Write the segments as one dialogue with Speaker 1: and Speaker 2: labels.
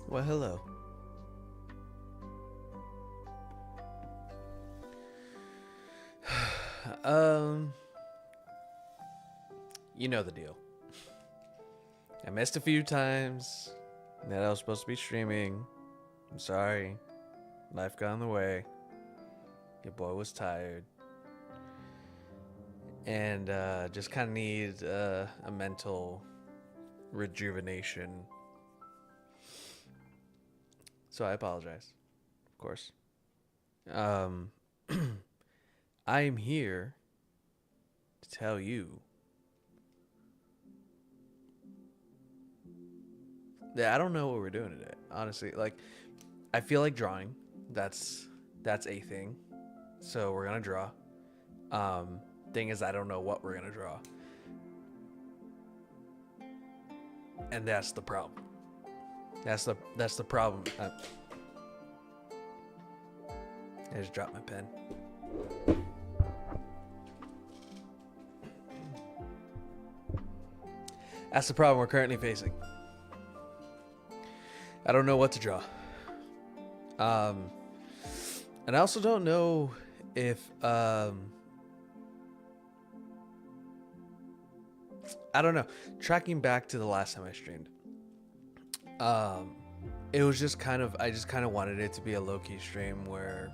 Speaker 1: Well, hello. um, you know the deal. I missed a few times that I was supposed to be streaming. I'm sorry. Life got in the way. Your boy was tired. And just kind of need a mental rejuvenation. So I apologize, of course. Um, I am here to tell you that I don't know what we're doing today. Honestly, like I feel like drawing. That's a thing. So we're gonna draw. Thing is, I don't know what we're gonna draw, and that's the problem. That's the problem. I just dropped my pen. That's the problem we're currently facing. I don't know what to draw. And I also don't know if I don't know. Tracking back to the last time I streamed, it was just kind of I just kind of wanted it to be a low key stream where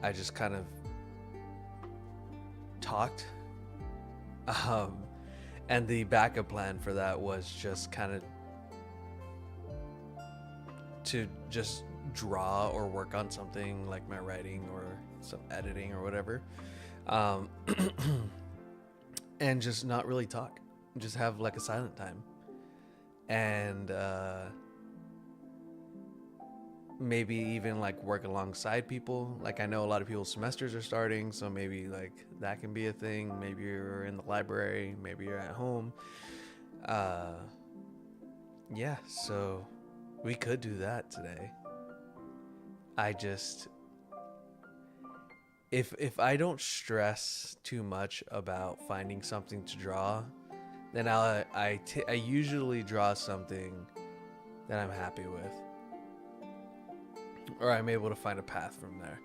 Speaker 1: I just kind of talked. And the backup plan for that was just kind of to just draw or work on something like my writing or some editing or whatever. Um, and just not really talk. Just have like a silent time. And maybe even like work alongside people. Like I know a lot of people's semesters are starting, so maybe like that can be a thing. Maybe you're in the library, maybe you're at home. Yeah, so we could do that today. I just if I don't stress too much about finding something to draw, then I usually draw something that I'm happy with, or I'm able to find a path from there.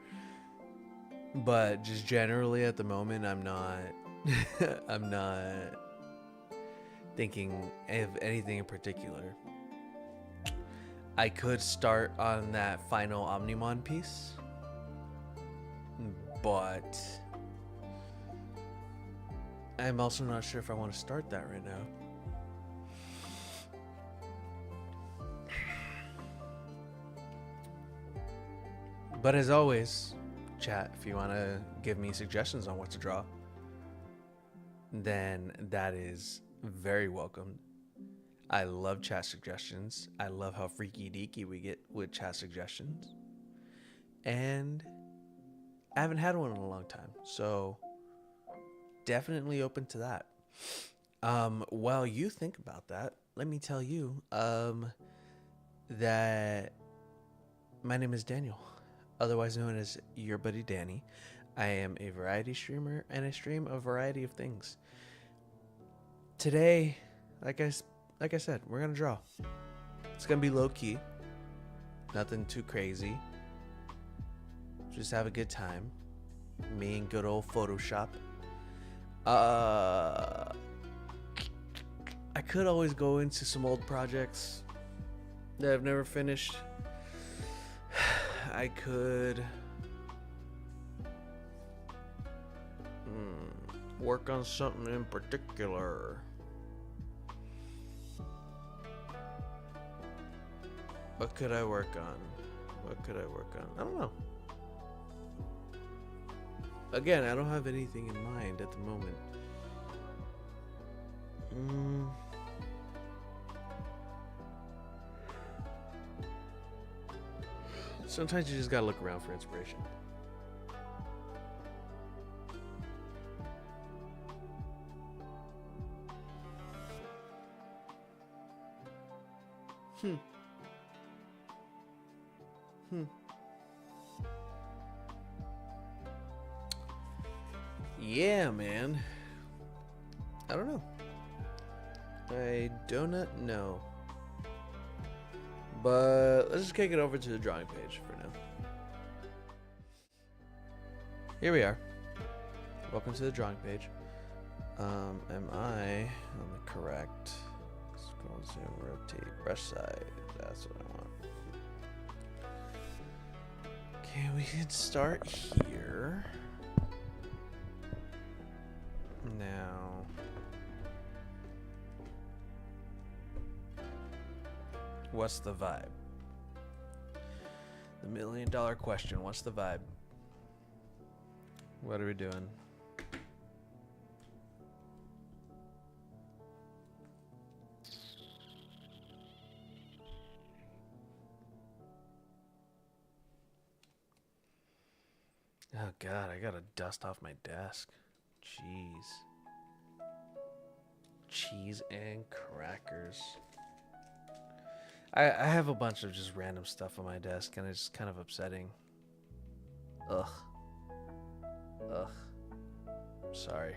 Speaker 1: But just generally at the moment, I'm not I'm not thinking of anything in particular. I could start on that final Omnimon piece, but I'm also not sure if I want to start that right now. But as always, chat, if you want to give me suggestions on what to draw, then that is very welcome. I love chat suggestions. I love how freaky deaky we get with chat suggestions. And I haven't had one in a long time, so definitely open to that. While you think about that, let me tell you that my name is Daniel, otherwise known as Your Buddy Danny. I am a variety streamer, and I stream a variety of things. Today, like I said, we're gonna draw. It's gonna be low key, nothing too crazy. Just have a good time. Me and good old Photoshop. I could always go into some old projects that I've never finished. I could work on something in particular. What could I work on? I don't know. Again, I don't have anything in mind at the moment. Sometimes you just gotta look around for inspiration. Yeah, man. I don't know. I do not know. But let's just kick it over to the drawing page for now. Here we are. Welcome to the drawing page. Am I on the correct? Scroll, zoom, rotate, brush side. That's what I want. Okay, we can start here. Now, what's the vibe? The $1 million question. What's the vibe? What are we doing? Oh God, I gotta dust off my desk. Jeez. Cheese and crackers. I have a bunch of just random stuff on my desk and it's kind of upsetting. Ugh. Ugh. I'm sorry.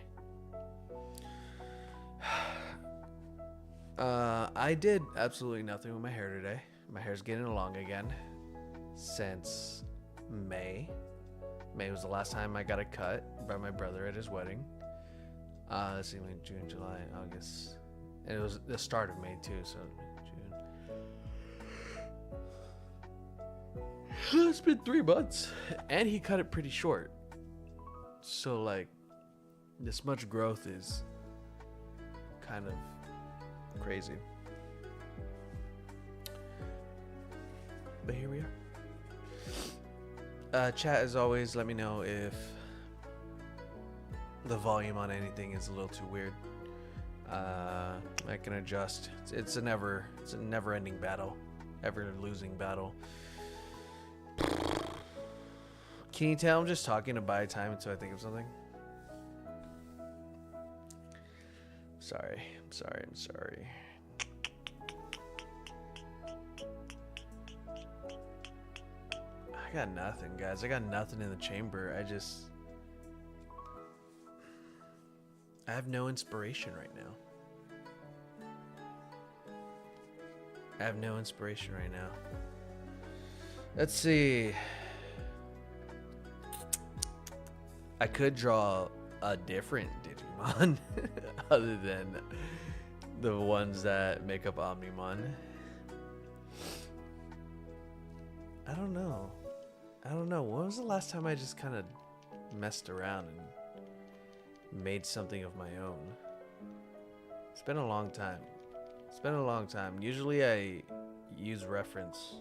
Speaker 1: I did absolutely nothing with my hair today. My hair's getting long again since May. May was the last time I got a cut by my brother at his wedding. Let's see, June, July, August. And it was the start of May too, so June. It's been 3 months. And he cut it pretty short. So like, this much growth is kind of crazy. But here we are. Chat, as always, let me know if the volume on anything is a little too weird. I can adjust. It's a never-ending battle, ever-losing battle. Can you tell I'm just talking to buy time until I think of something? I'm sorry. I got nothing, guys. I got nothing in the chamber. I have no inspiration right now. Let's see. I could draw a different Digimon other than the ones that make up Omnimon. I don't know. When was the last time I just kind of messed around and made something of my own? It's been a long time. Usually I use reference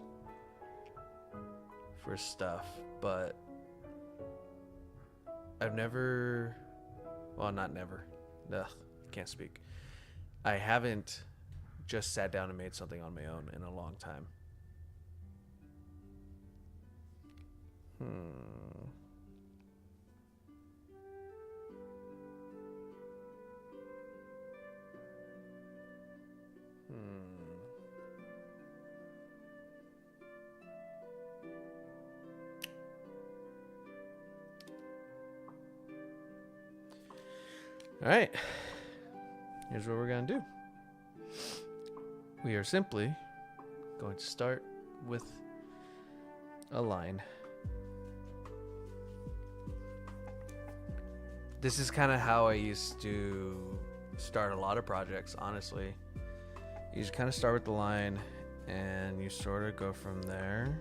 Speaker 1: for stuff, but I've never, well, not never. Ugh, can't speak. I haven't just sat down and made something on my own in a long time. All right, here's what we're gonna do. We are simply going to start with a line. This is kind of how I used to start a lot of projects, honestly. You just kind of start with the line and you sort of go from there.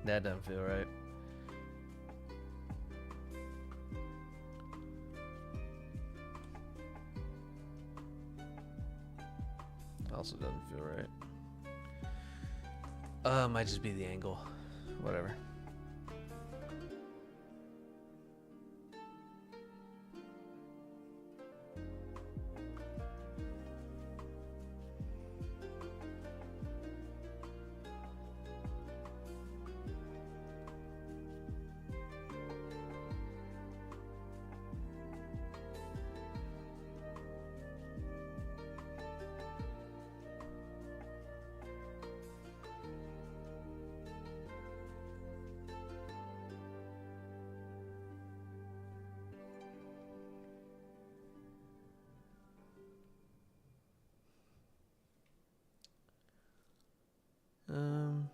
Speaker 1: That doesn't feel right. also doesn't feel right. Might just be the angle. Whatever. Um,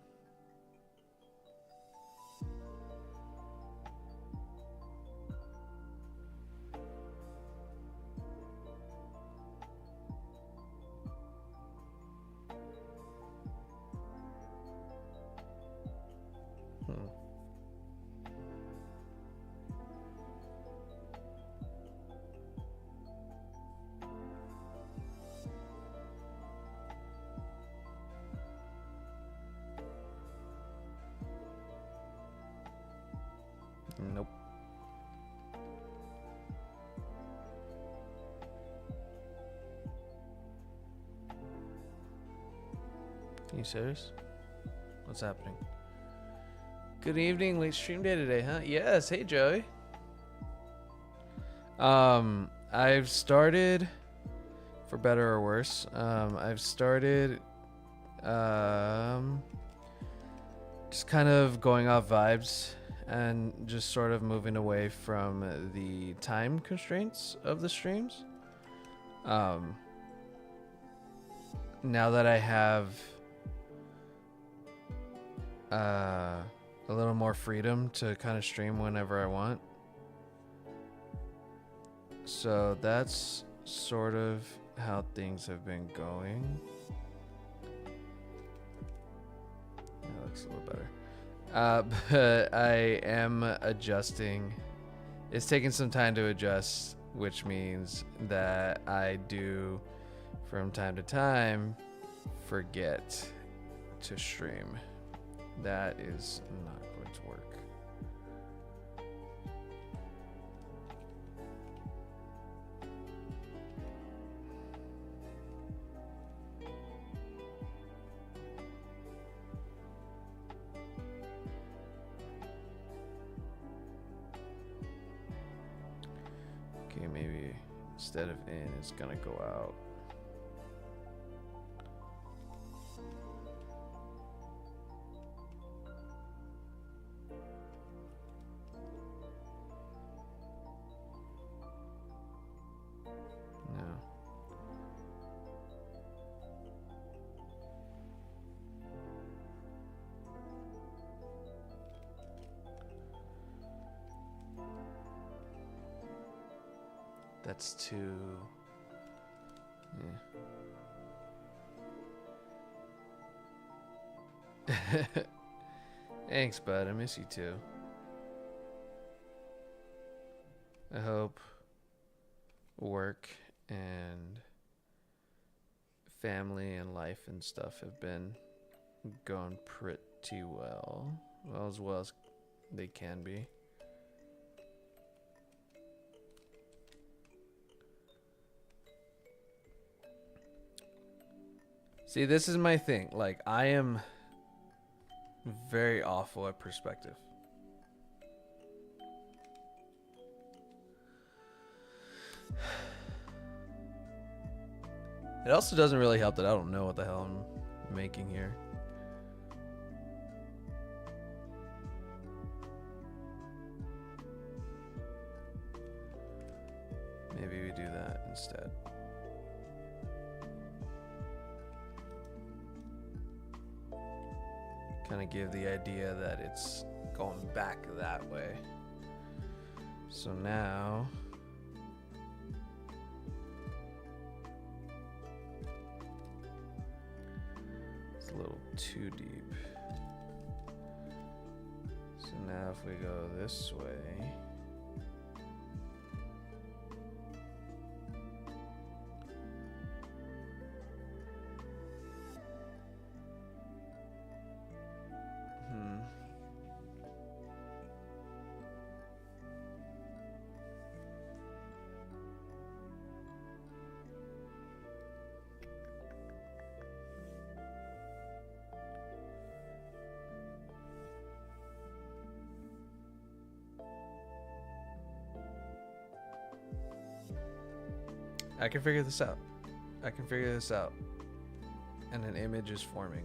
Speaker 1: Nope. Are you serious? What's happening? Good evening, late stream day today, huh? Yes, hey Joey. I've started, for better or worse, I've started just kind of going off vibes and just sort of moving away from the time constraints of the streams. Now that I have a little more freedom to kind of stream whenever I want. So that's sort of how things have been going. That looks a little better. But I am adjusting. It's taking some time to adjust, which means that I do, from time to time, forget to stream. That is not going to work. Okay, maybe instead of in, it's gonna go out. No. That's too... Yeah. Thanks, bud. I miss you too. I hope work and family and life and stuff have been going pretty well as they can be. See, this is my thing. Like, I am very awful at perspective. It also doesn't really help that I don't know what the hell I'm making here. Maybe we do that instead. Kind of give the idea that it's going back that way. So now it's a little too deep. So now if we go this way, I can figure this out. I can figure this out. And an image is forming.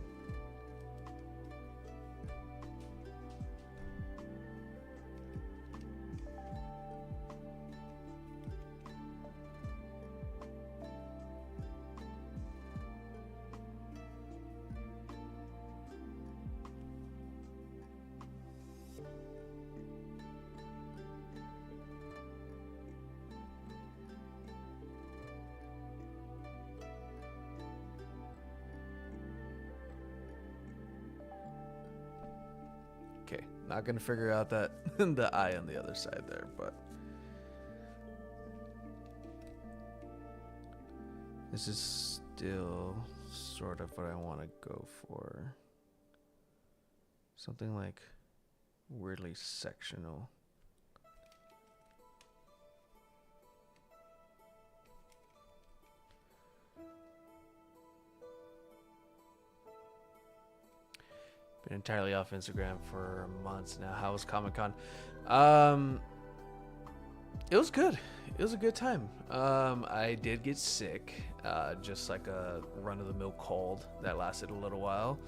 Speaker 1: Okay, not gonna figure out that the eye on the other side there, but this is still sort of what I want to go for. Something like weirdly sectional. Been entirely off Instagram for months now. How was Comic-Con? It was good. It was a good time. I did get sick, just like a run-of-the-mill cold that lasted a little while.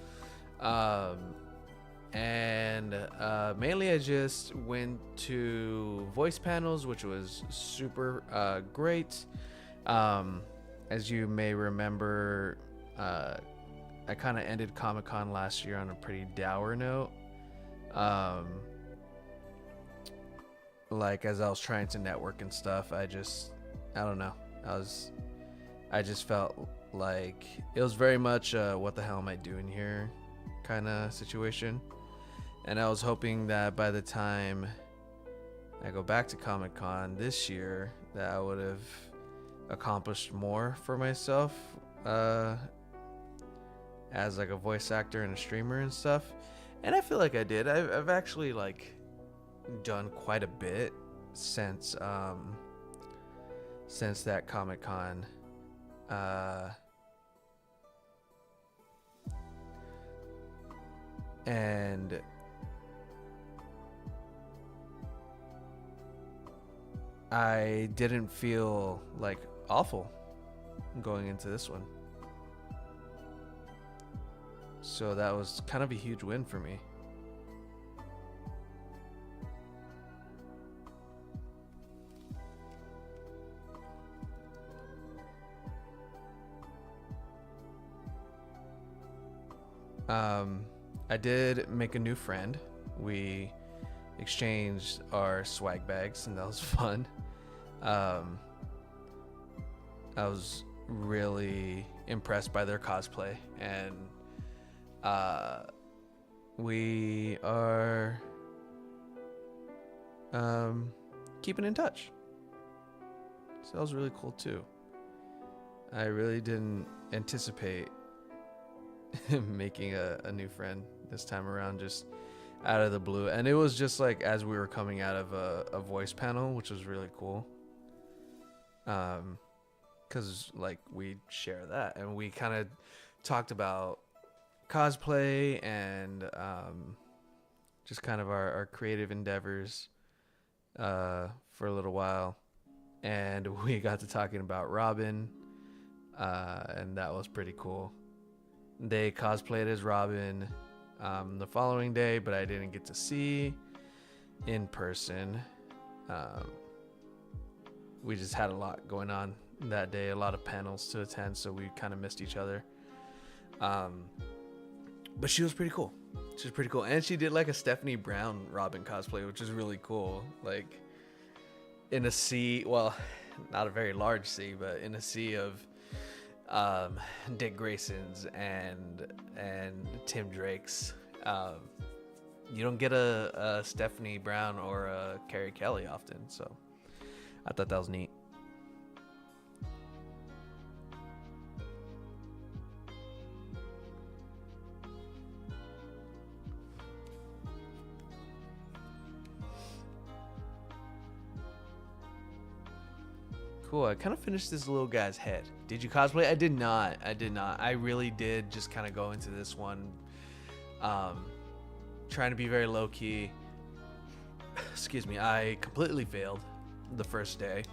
Speaker 1: Mainly I just went to voice panels, which was super great. As you may remember, I kind of ended Comic-Con last year on a pretty dour note. Like as I was trying to network and stuff, I don't know. I just felt like it was very much what the hell am I doing here kind of situation. And I was hoping that by the time I go back to Comic-Con this year, that I would have accomplished more for myself as like a voice actor and a streamer and stuff. And I feel like I did. I've actually like done quite a bit since that Comic-Con. And I didn't feel like awful going into this one. So that was kind of a huge win for me. I did make a new friend. We exchanged our swag bags, and that was fun. I was really impressed by their cosplay, and we are keeping in touch. So that was really cool too. I really didn't anticipate making a new friend this time around, just out of the blue. And it was just like as we were coming out of a voice panel, which was really cool. Because like we share that, and we kind of talked about cosplay and just kind of our creative endeavors for a little while. And we got to talking about Robin, and that was pretty cool. They cosplayed as Robin the following day, but I didn't get to see in person. We just had a lot going on that day, a lot of panels to attend, so we kind of missed each other. But she was pretty cool. She was pretty cool. And she did like a Stephanie Brown Robin cosplay, which is really cool. Like in a sea, well, not a very large sea, but in a sea of Dick Graysons and Tim Drakes. You don't get a Stephanie Brown or a Carrie Kelly often, so I thought that was neat. Cool. I kind of finished this little guy's head. Did you cosplay? I did not. I really did just kind of go into this one trying to be very low key. Excuse me. I completely failed the first day.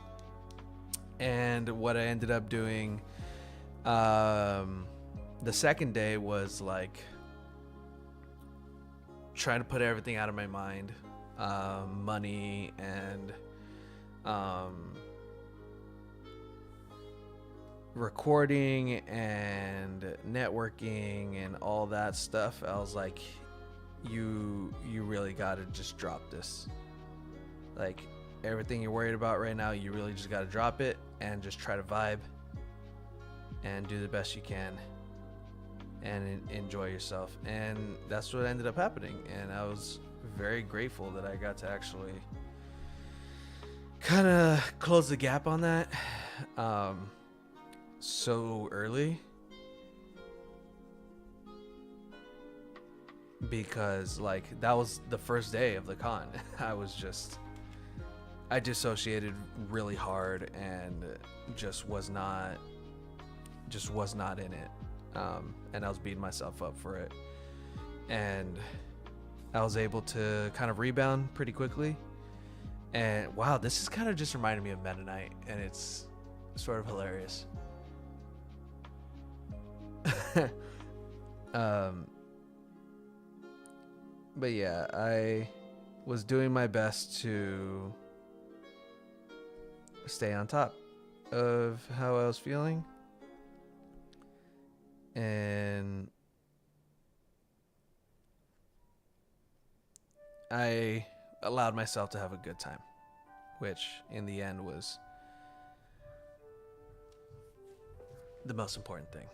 Speaker 1: And what I ended up doing the second day was like trying to put everything out of my mind, money and recording and networking and all that stuff. I was like, you really got to just drop this. Like, everything you're worried about right now, you really just got to drop it and just try to vibe and do the best you can and enjoy yourself. And that's what ended up happening. And I was very grateful that I got to actually kind of close the gap on that so early, because like that was the first day of the con. I dissociated really hard and just was not in it. And I was beating myself up for it. And I was able to kind of rebound pretty quickly. And wow, this is kind of just reminding me of Meta Knight, and it's sort of hilarious. But yeah, I was doing my best to stay on top of how I was feeling, and I allowed myself to have a good time, which in the end was the most important thing.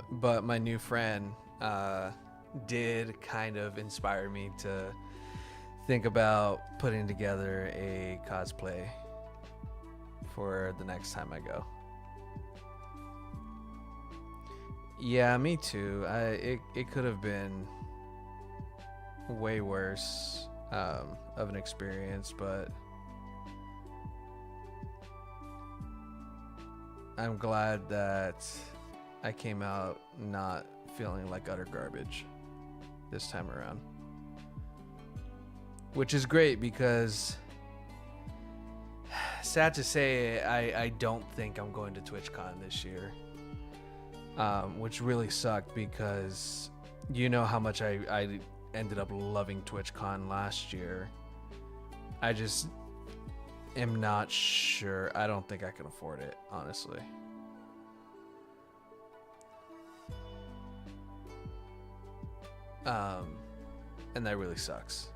Speaker 1: But my new friend did kind of inspire me to think about putting together a cosplay for the next time I go. Yeah, me too. It could have been way worse of an experience, but I'm glad that I came out not feeling like utter garbage this time around. Which is great, because sad to say, I don't think I'm going to TwitchCon this year. Which really sucked, because you know how much I ended up loving TwitchCon last year. I just am not sure. I don't think I can afford it, honestly. And that really sucks.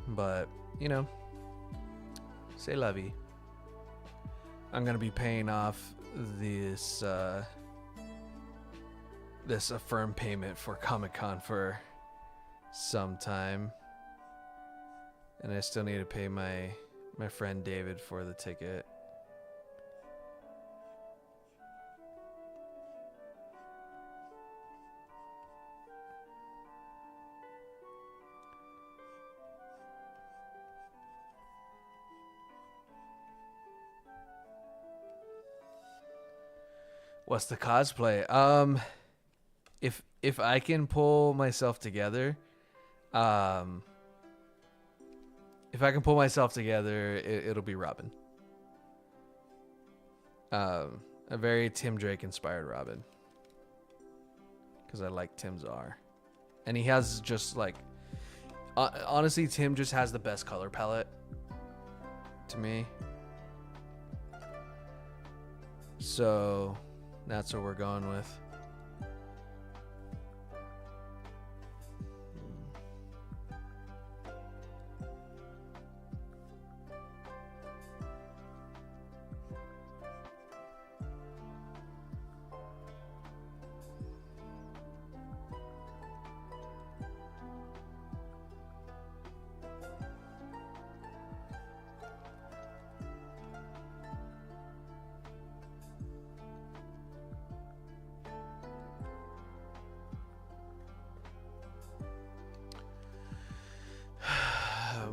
Speaker 1: But, you know, c'est la vie. I'm gonna be paying off this affirm payment for Comic-Con for some time, and I still need to pay my friend David for the ticket. What's the cosplay? If I can pull myself together, it'll be Robin. A very Tim Drake inspired Robin, because I like Tim's R, and he has just like, honestly, Tim just has the best color palette to me. So that's what we're going with.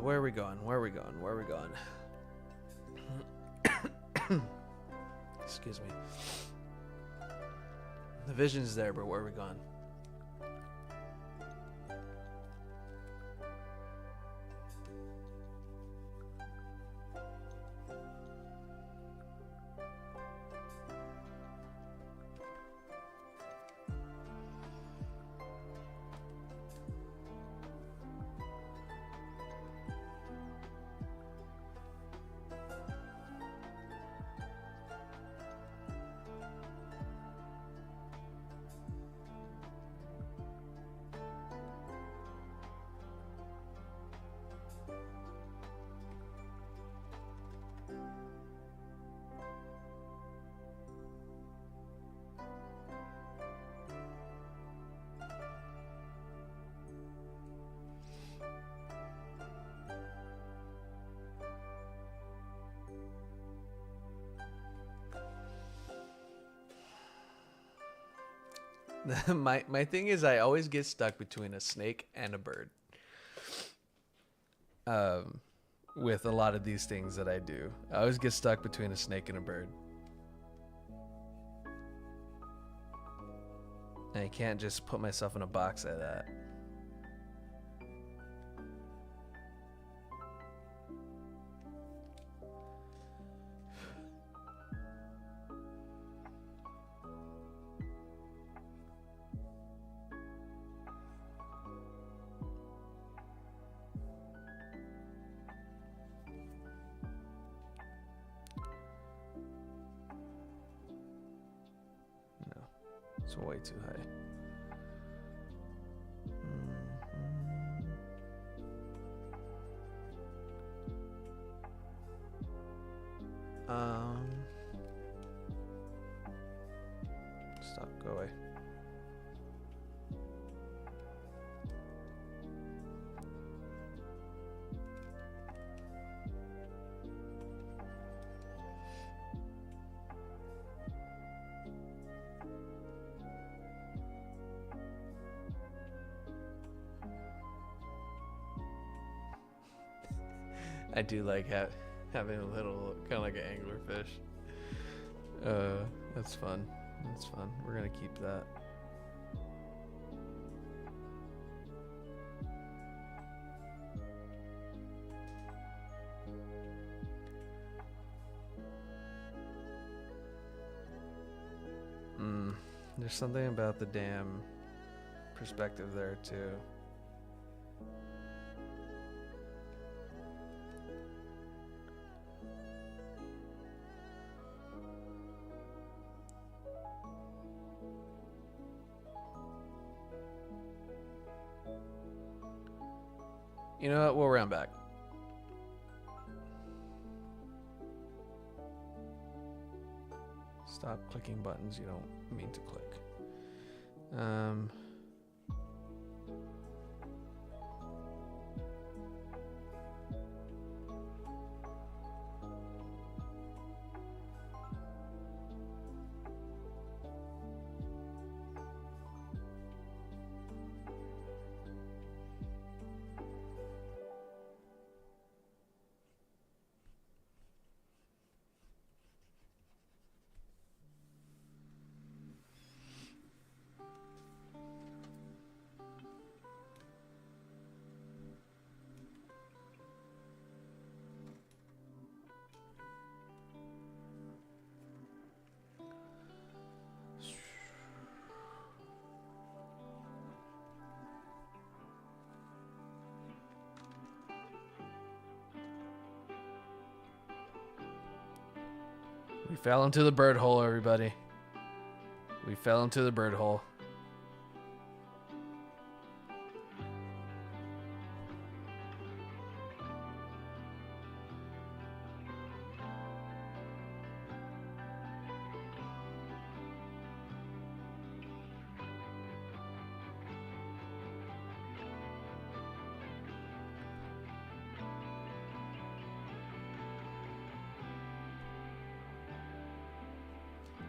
Speaker 1: Where are we going? Excuse me. The vision's there, but where are we going? My thing is I always get stuck between a snake and a bird. With a lot of these things that I do, I always get stuck between a snake and a bird. And I can't just put myself in a box like that. It's way too high. Stop, go away. I do like having a little, kind of like an anglerfish. That's fun. That's fun. We're gonna keep that. There's something about the damn perspective there too. You know what? We'll round back. Stop clicking buttons you don't mean to click. We fell into the bird hole, everybody. We fell into the bird hole.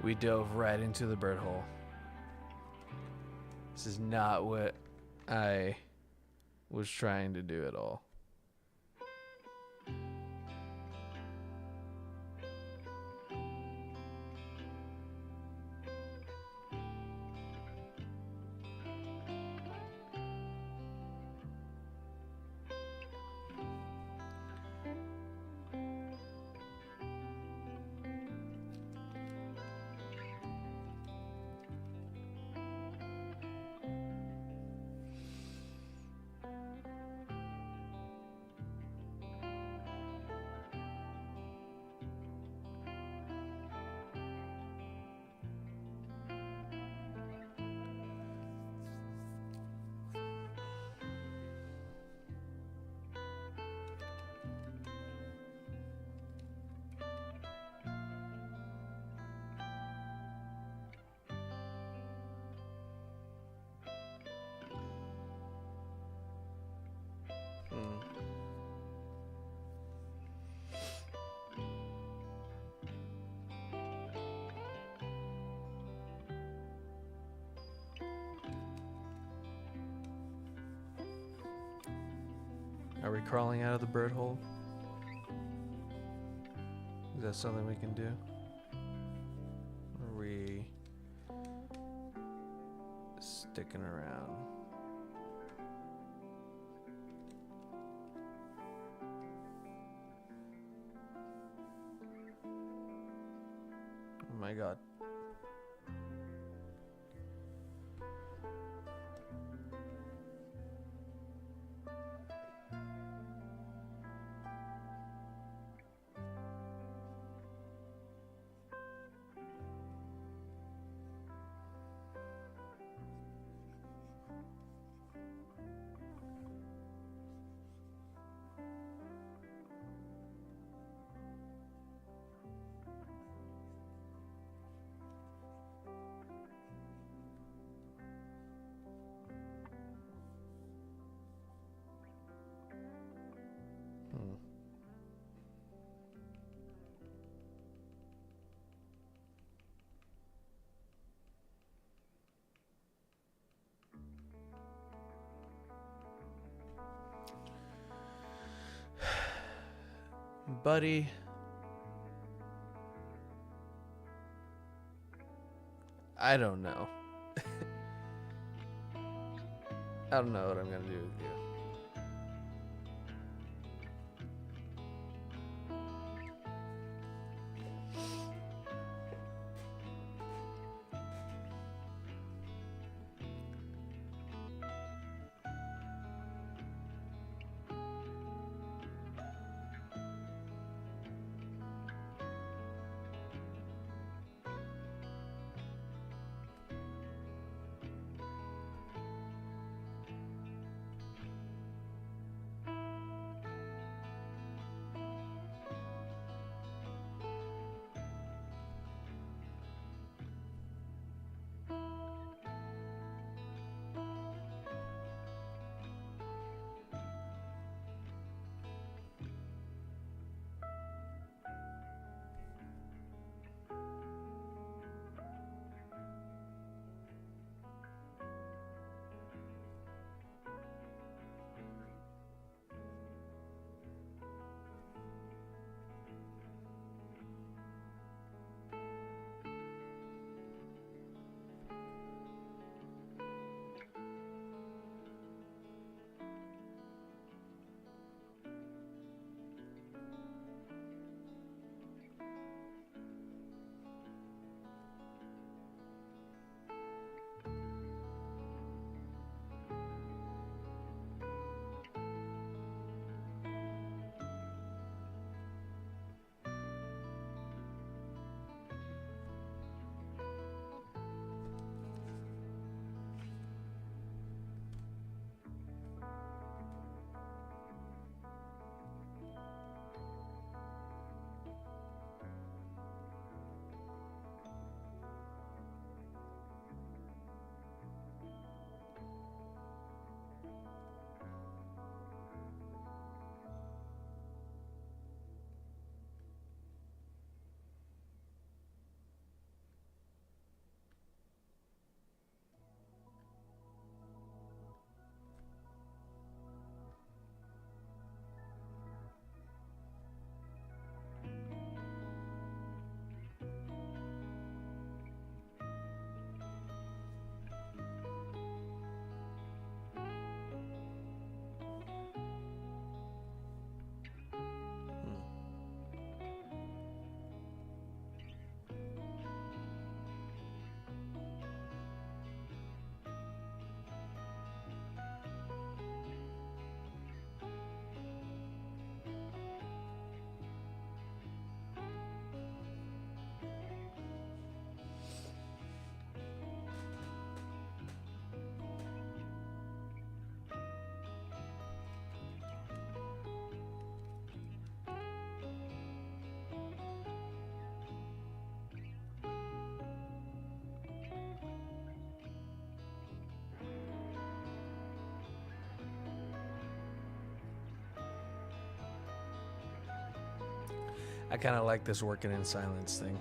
Speaker 1: We dove right into the bird hole. This is not what I was trying to do at all. Are we crawling out of the bird hole? Is that something we can do? Or are we sticking around? Oh my god. Buddy, I don't know. I don't know what I'm gonna do with you. I kind of like this working in silence thing.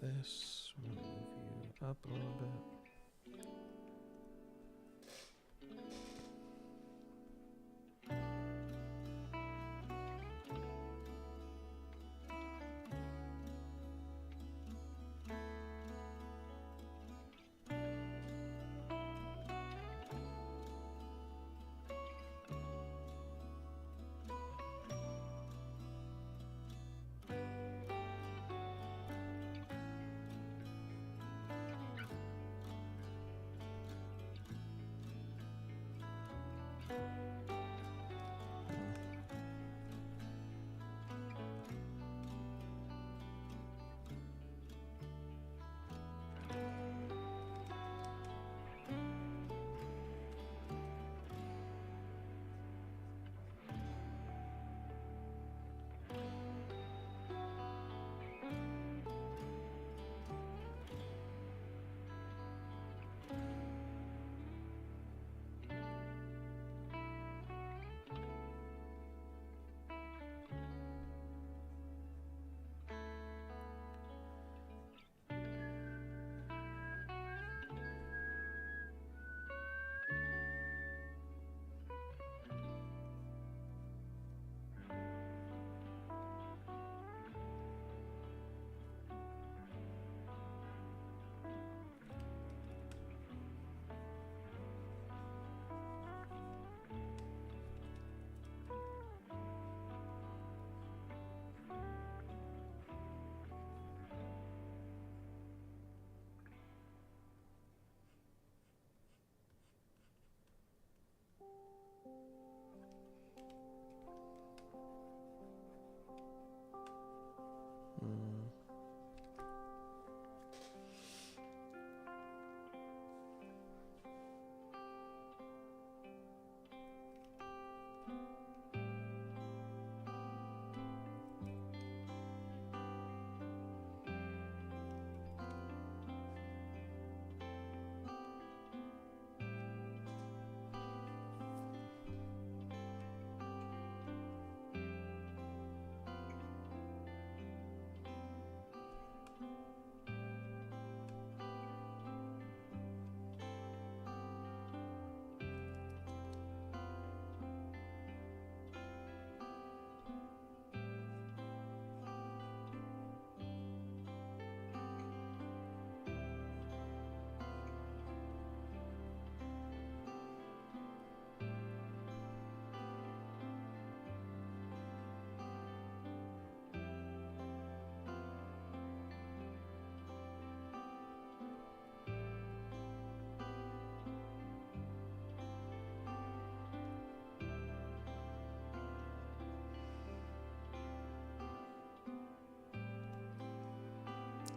Speaker 1: this. Move you up a little bit.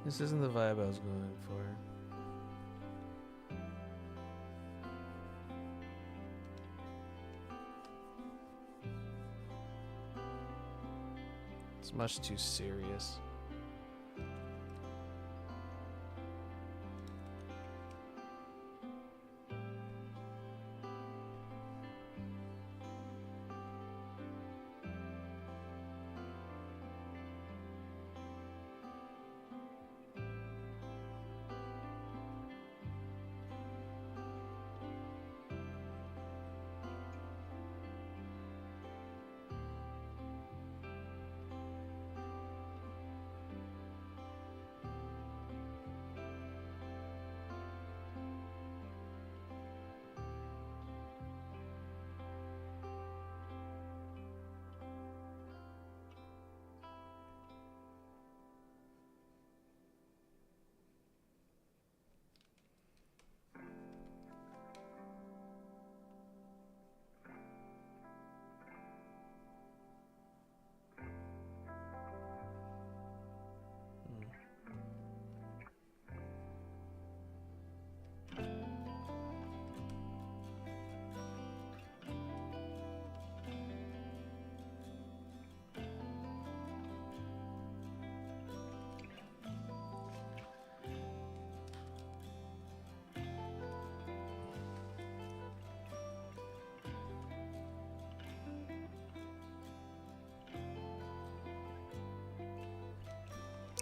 Speaker 1: This isn't the vibe I was going for. It's much too serious.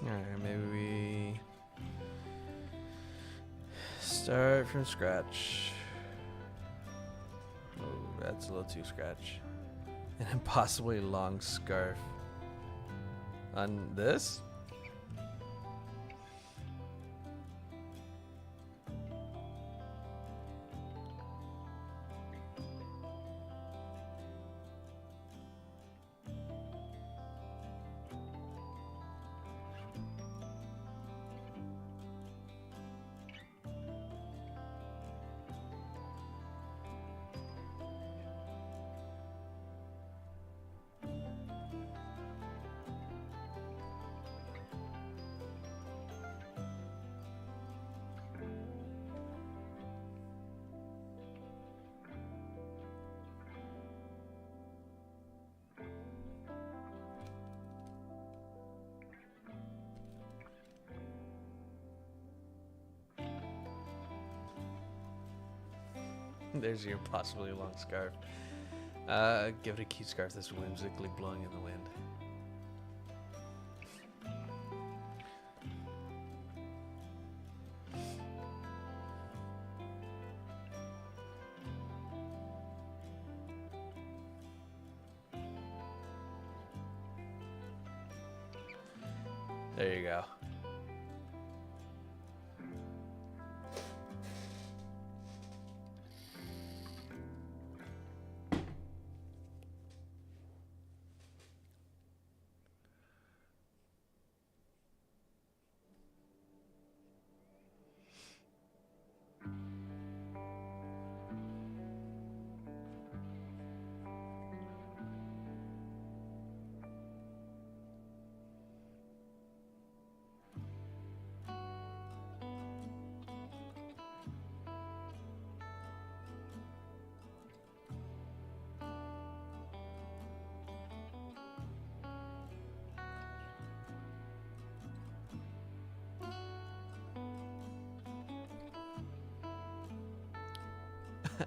Speaker 1: Alright, maybe we Start from scratch. Oh, that's a little too scratch. An impossibly long scarf. On this? There's your impossibly long scarf. Give it a cute scarf that's whimsically blowing in the wind. There you go.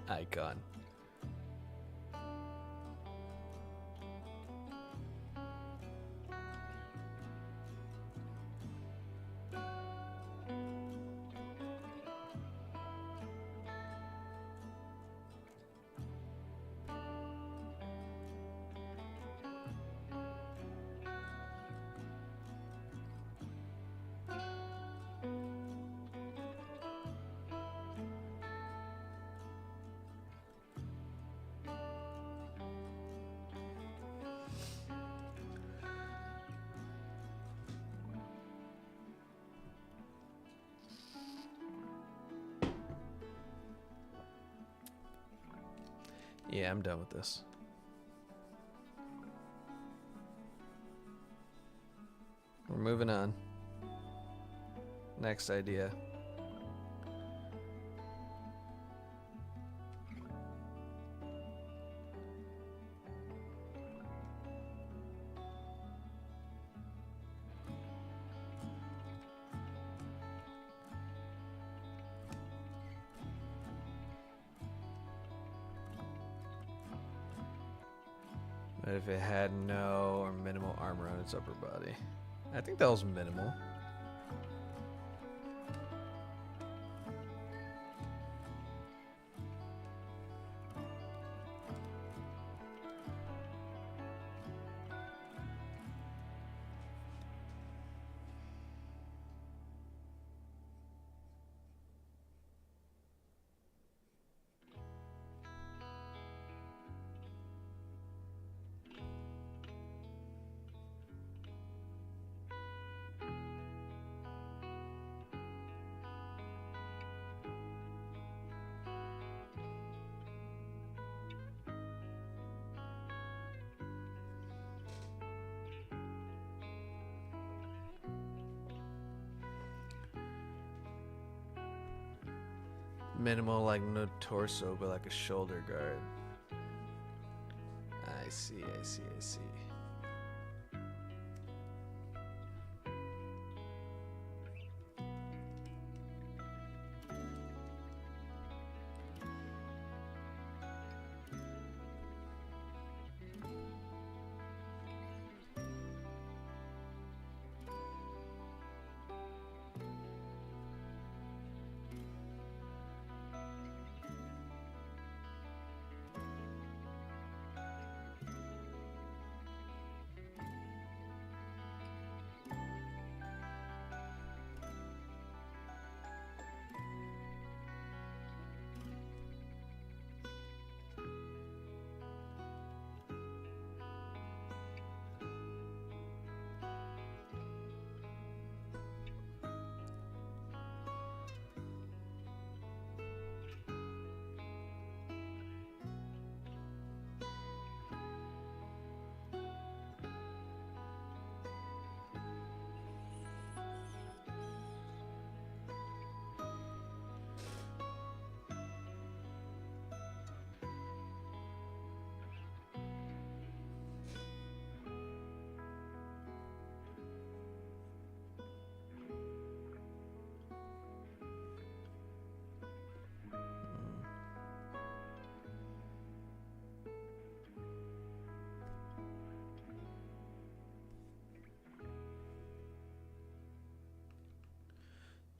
Speaker 1: Icon. Yeah, I'm done with this. We're moving on. Next idea. But if it had no or minimal armor on its upper body. I think that was minimal. Minimal, like no torso, but like a shoulder guard. I see, I see, I see.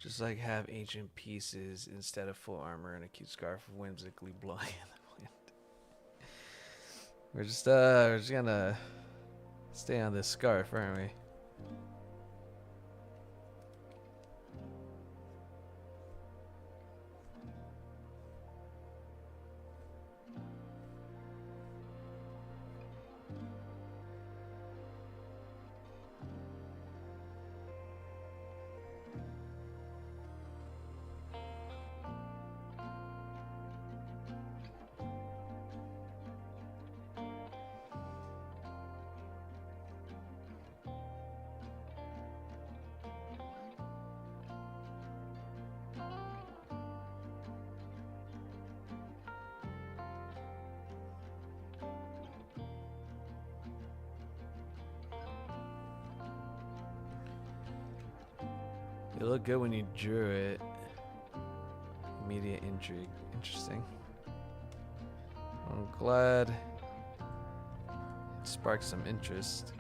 Speaker 1: Just like have ancient pieces instead of full armor and a cute scarf whimsically blowing in the wind. We're just gonna stay on this scarf, aren't we? You look good when you drew it. Immediate intrigue. Interesting. I'm glad it sparked some interest.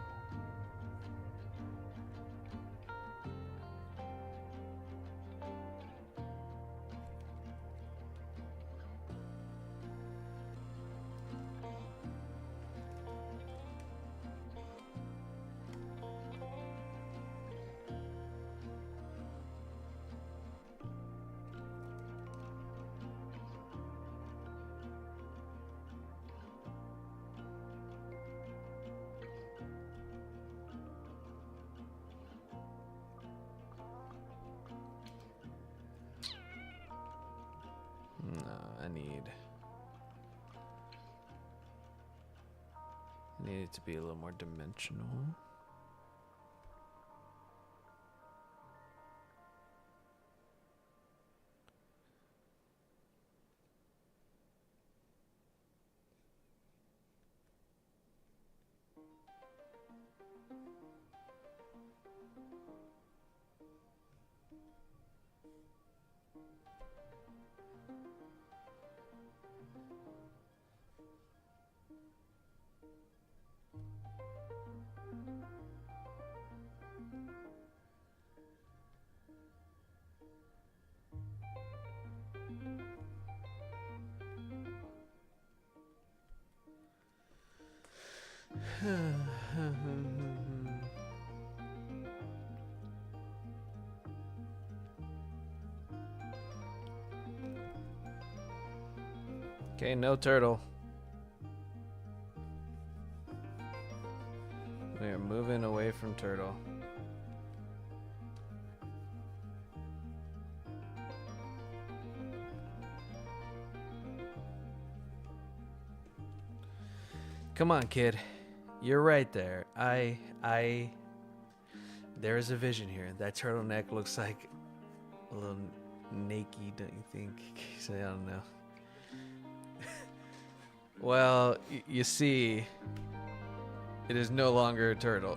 Speaker 1: No, I need it to be a little more dimensional. Okay, no turtle. We are moving away from turtle. Come on, kid. You're right there. There is a vision here. That turtleneck looks like a little naked, don't you think? I don't know. Well, you see, it is no longer a turtle.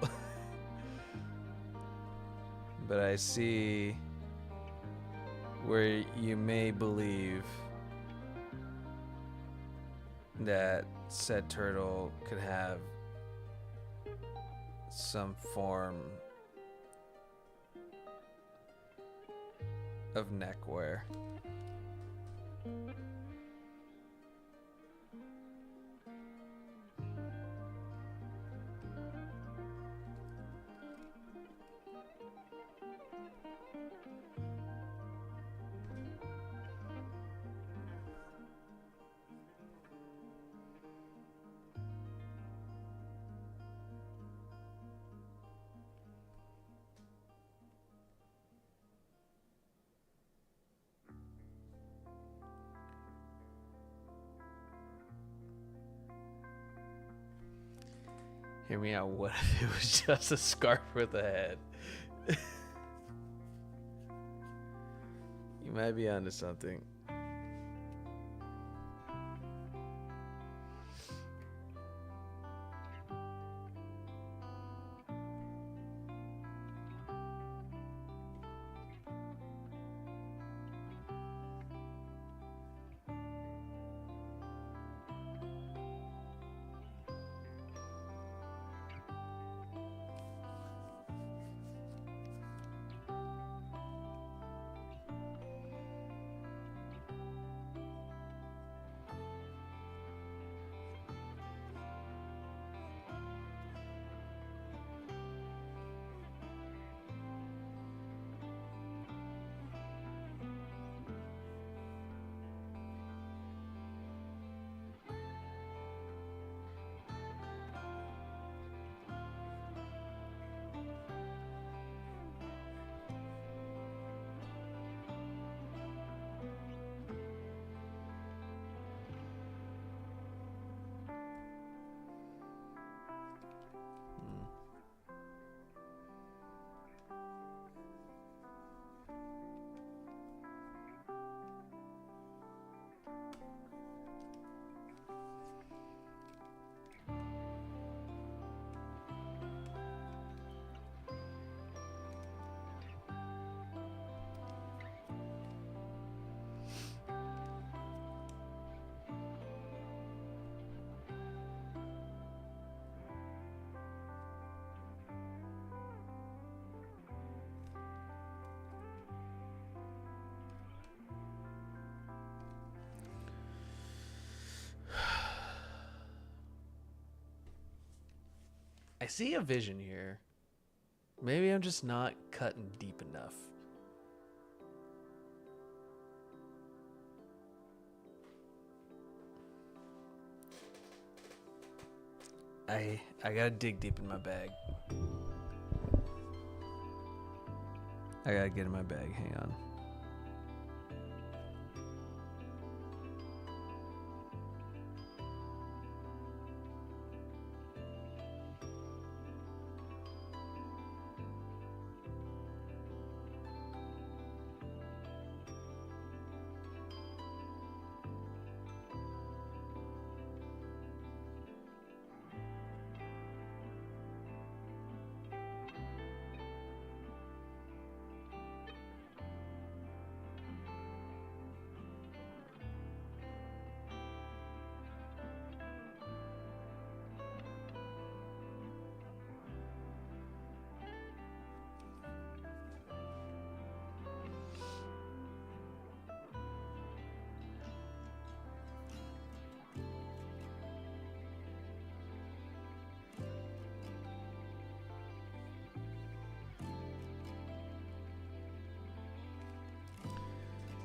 Speaker 1: But I see where you may believe that said turtle could have some form of neckwear. Hear me out. What if it was just a scarf with a head? You might be onto something. I see a vision here. Maybe I'm just not cutting deep enough. I gotta dig deep in my bag. I gotta get in my bag. Hang on.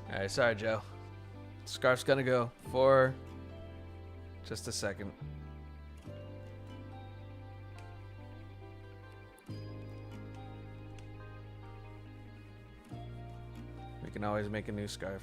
Speaker 1: All right, sorry, Joe. Scarf's gonna go for just a second. We can always make a new scarf.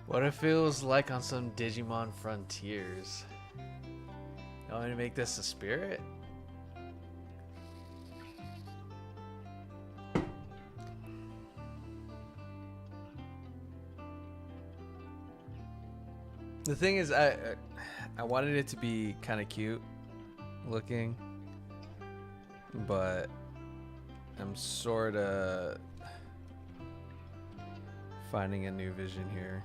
Speaker 1: What it feels like on some Digimon Frontiers. You want me to make this a spirit? The thing is, I wanted it to be kind of cute looking, but I'm sort of finding a new vision here.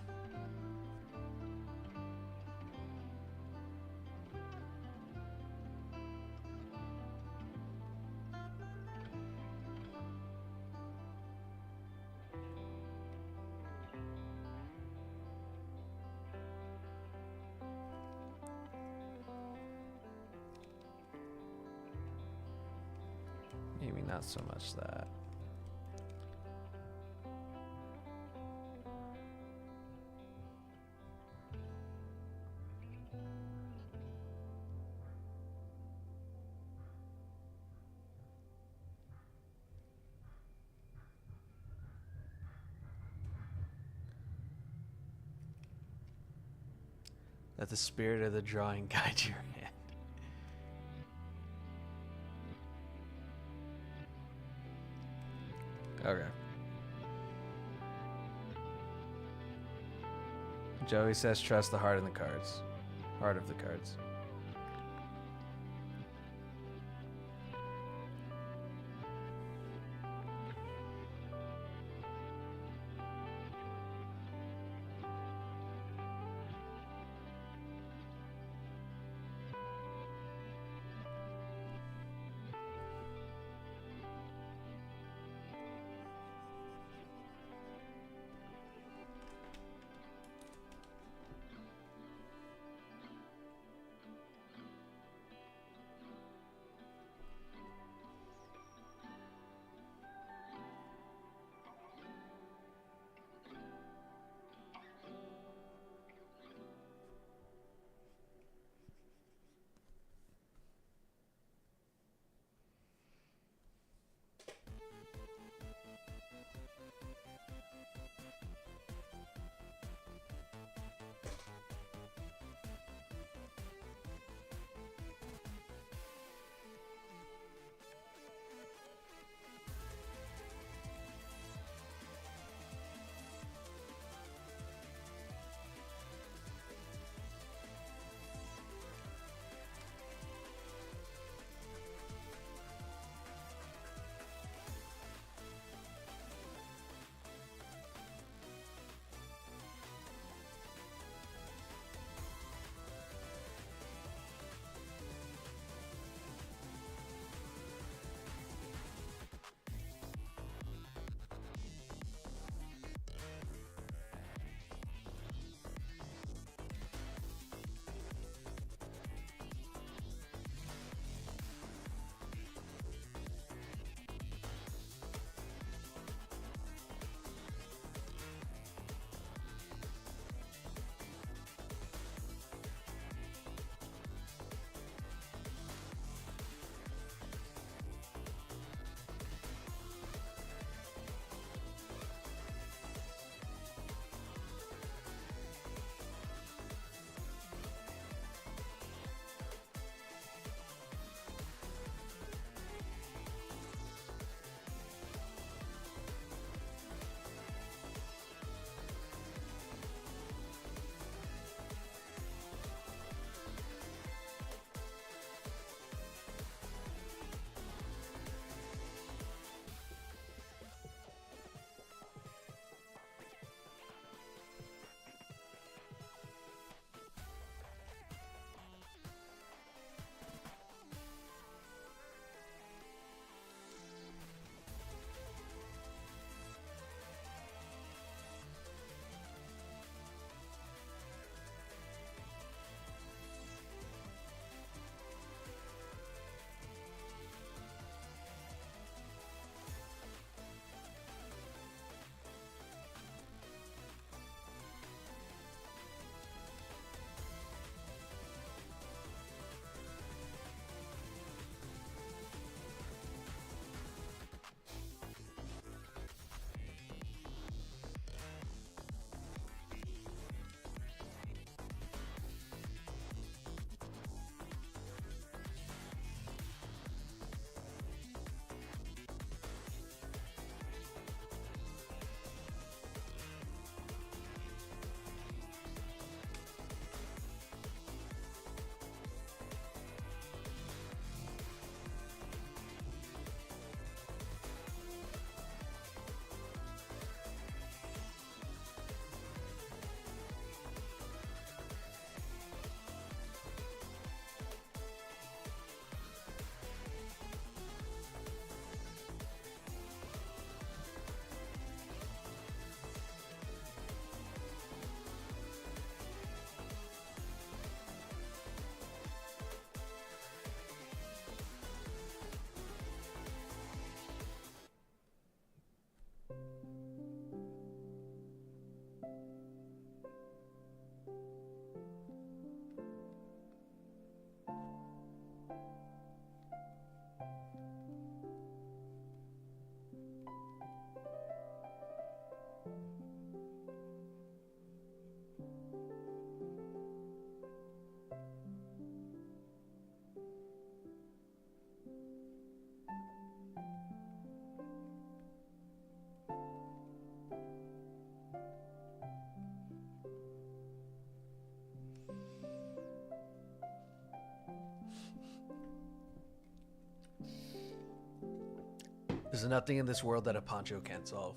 Speaker 1: Maybe not so much that. Let the spirit of the drawing guide your hand. Okay. Joey says trust the heart in the cards. Heart of the cards. There's nothing in this world that a poncho can't solve.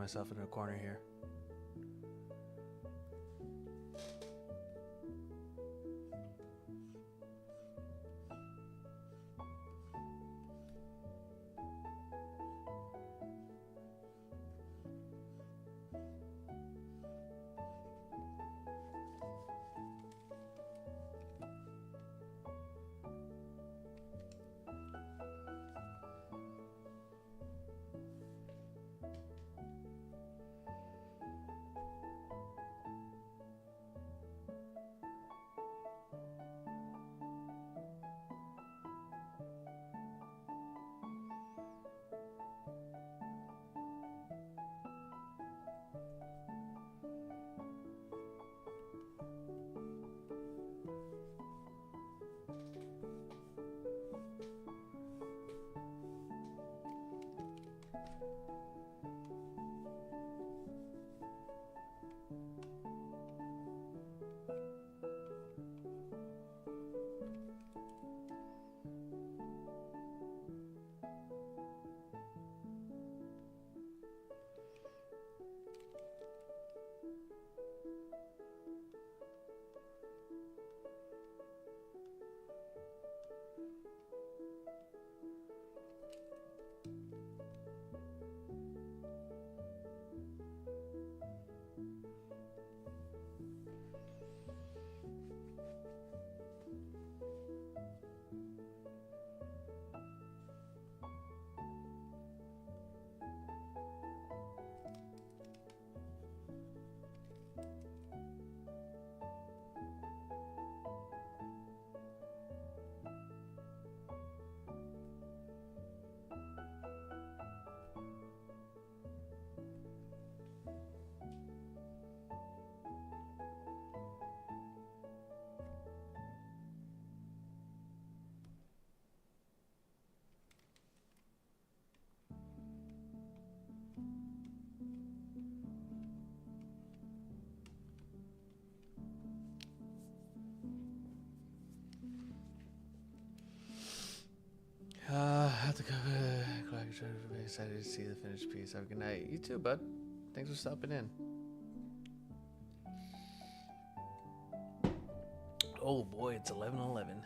Speaker 1: myself in a corner here. Have to go. Excited to see the finished piece. Have a good night. You too, bud. Thanks for stopping in. Oh boy, it's 11:11.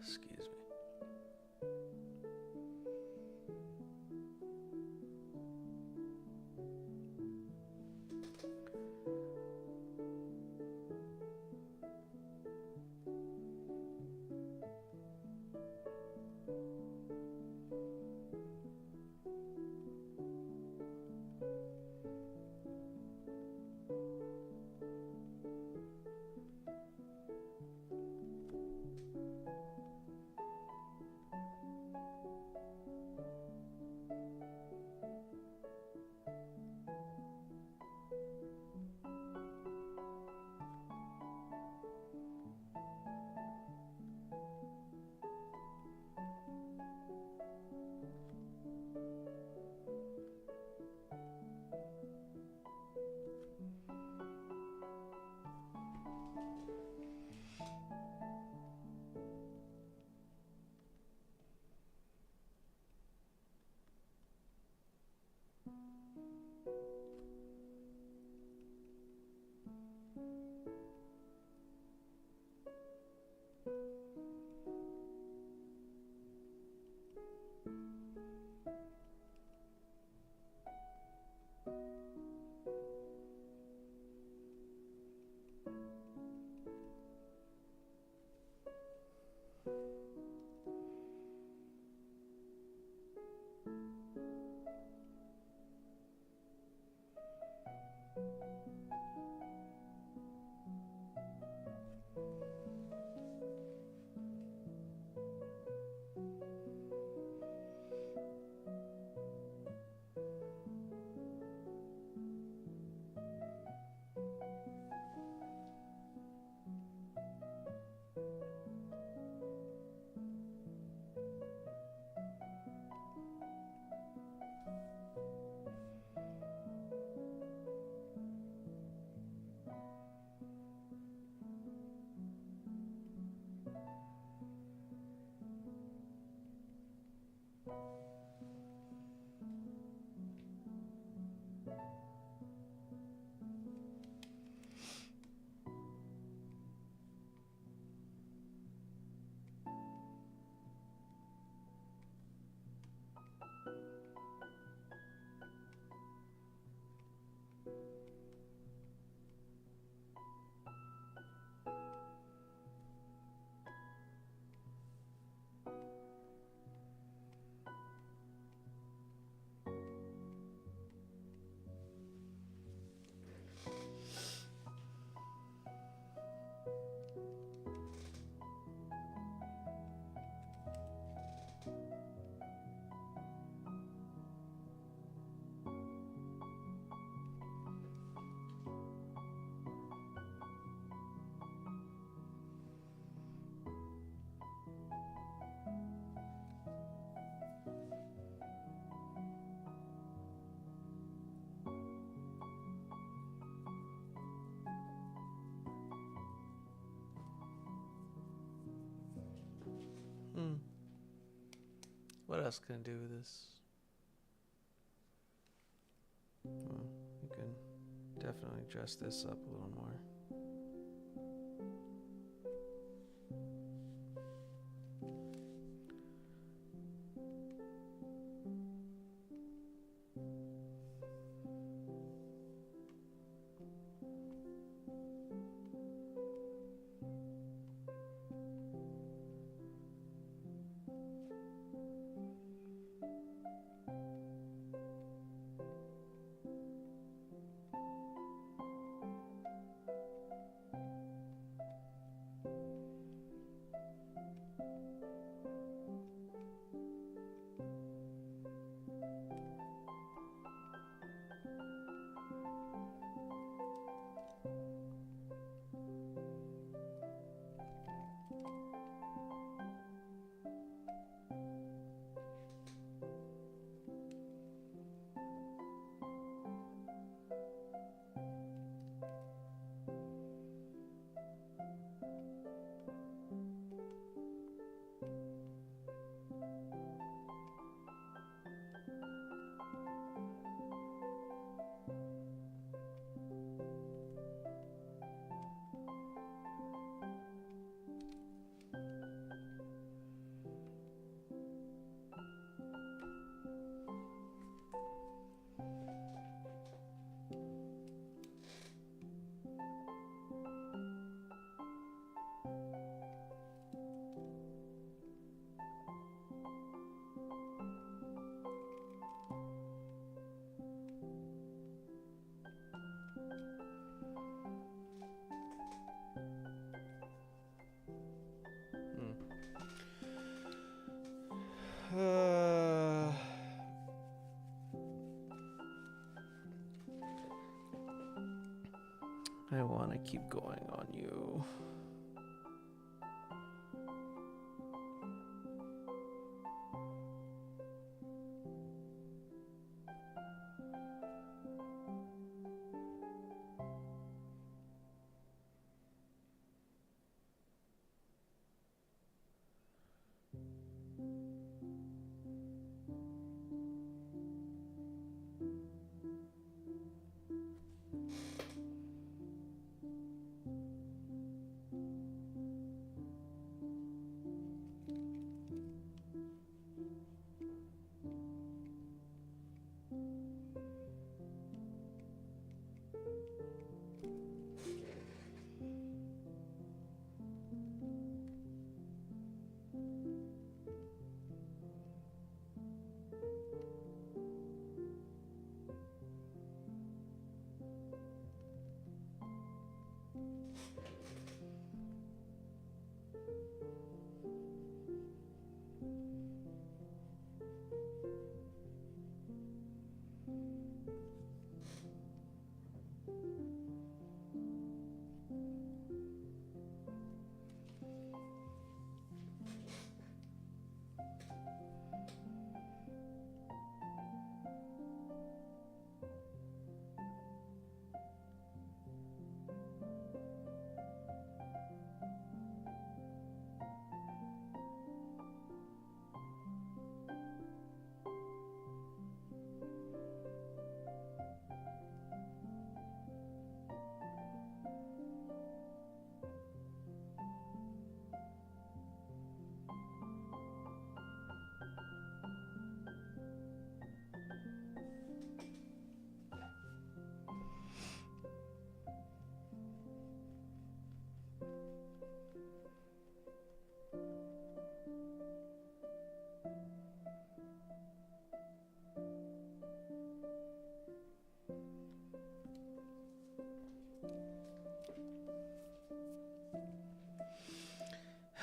Speaker 1: Excuse me. What else can I do with this? Well, you can definitely dress this up a little more. want to keep going on you.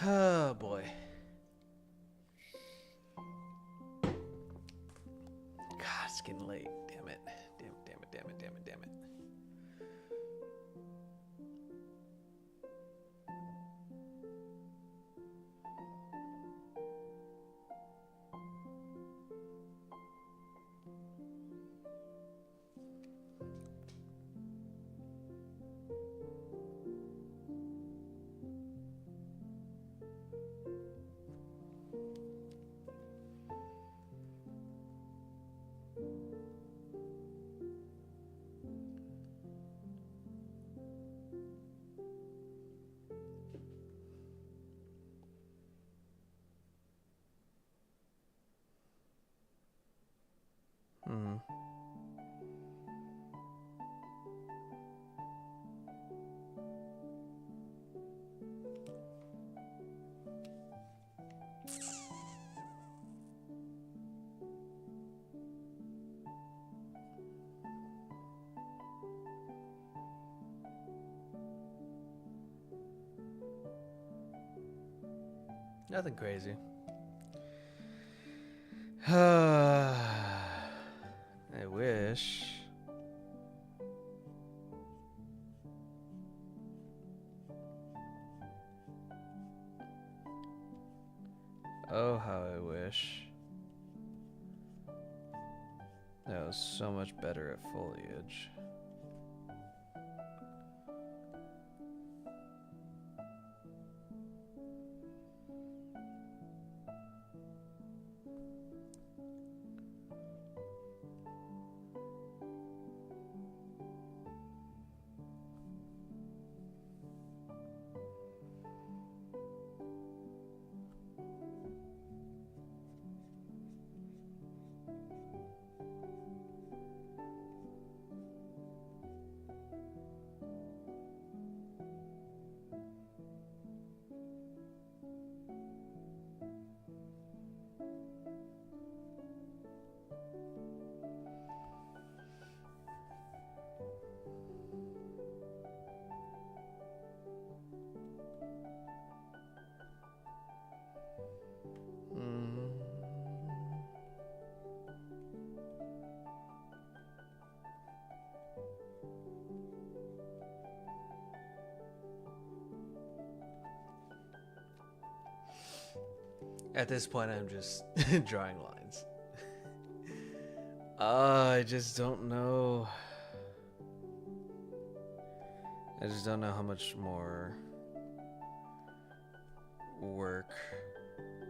Speaker 1: Oh boy. God, it's getting late. Damn it. Damn it. Hmm. Nothing crazy. I wish. Oh, how I wish. That was so much better at foliage. At this point, I'm just drawing lines. I just don't know. I just don't know how much more work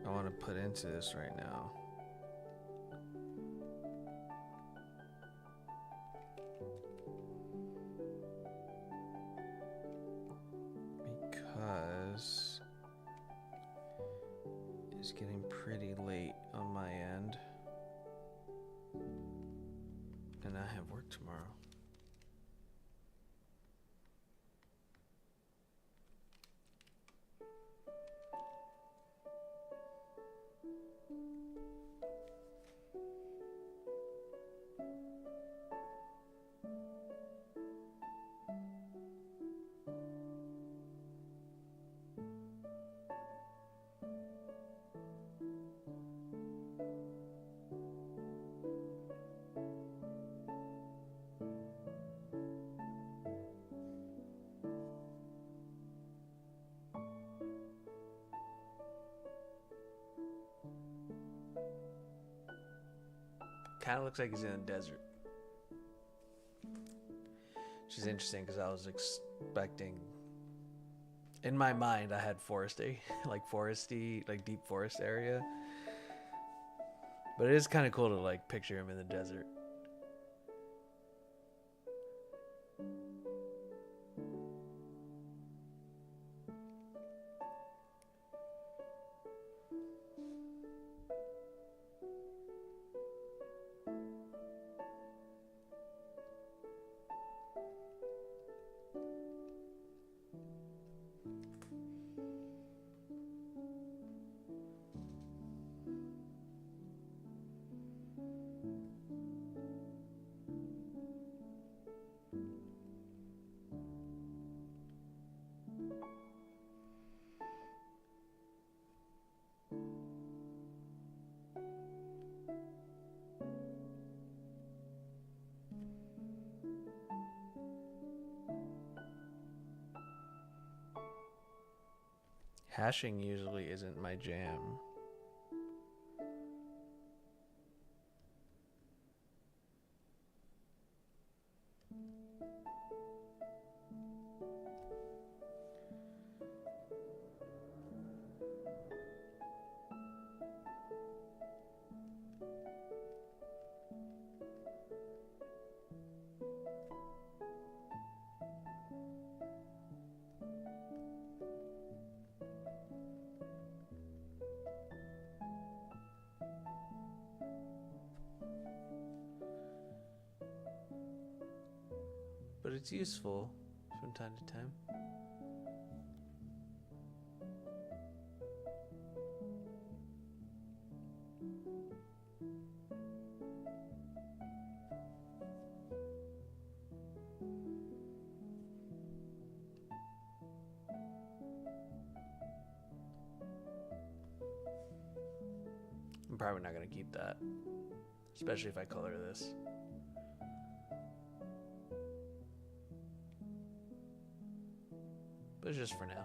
Speaker 1: I want to put into this right now. Because it's getting pretty late on my end. And I have work tomorrow. Kind of looks like he's in a desert. Which is interesting because I was expecting, in my mind, I had foresty, like deep forest area. But it is kind of cool to like picture him in the desert. Hashing usually isn't my jam. But it's useful from time to time. I'm probably not going to keep that, especially if I color this. But it's just for now.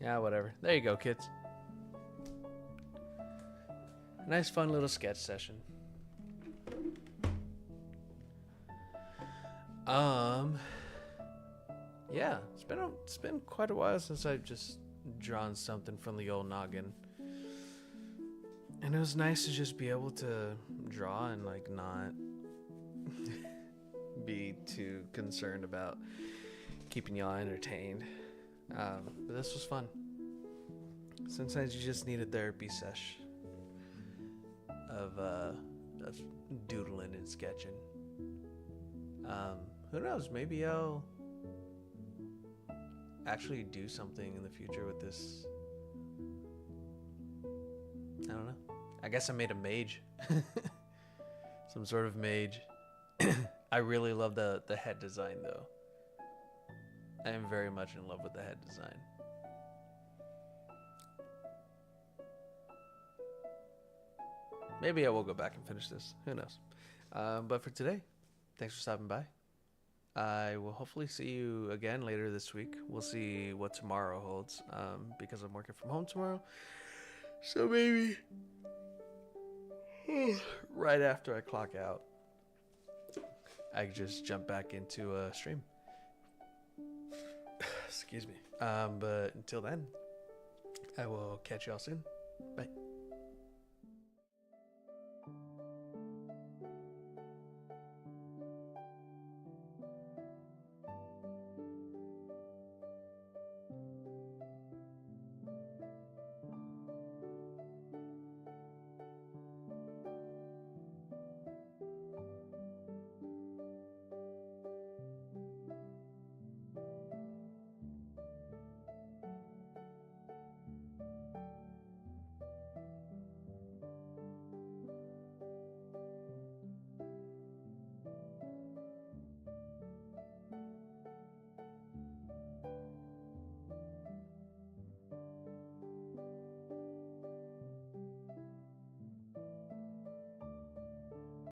Speaker 1: Yeah, whatever. There you go, kids. Nice, fun little sketch session. Yeah, it's been quite a while since I've just drawn something from the old noggin. And it was nice to just be able to draw and like not be too concerned about keeping y'all entertained. But this was fun. Sometimes you just need a therapy sesh of doodling and sketching. Who knows? Maybe I'll actually do something in the future with this. I don't know. I guess I made a mage. Some sort of mage. I really love the head design though. I am very much in love with the head design. Maybe I will go back and finish this. Who knows? But for today, thanks for stopping by. I will hopefully see you again later this week. We'll see what tomorrow holds because I'm working from home tomorrow. So maybe right after I clock out, I just jump back into a stream. Excuse me. But until then, I will catch y'all soon. Bye.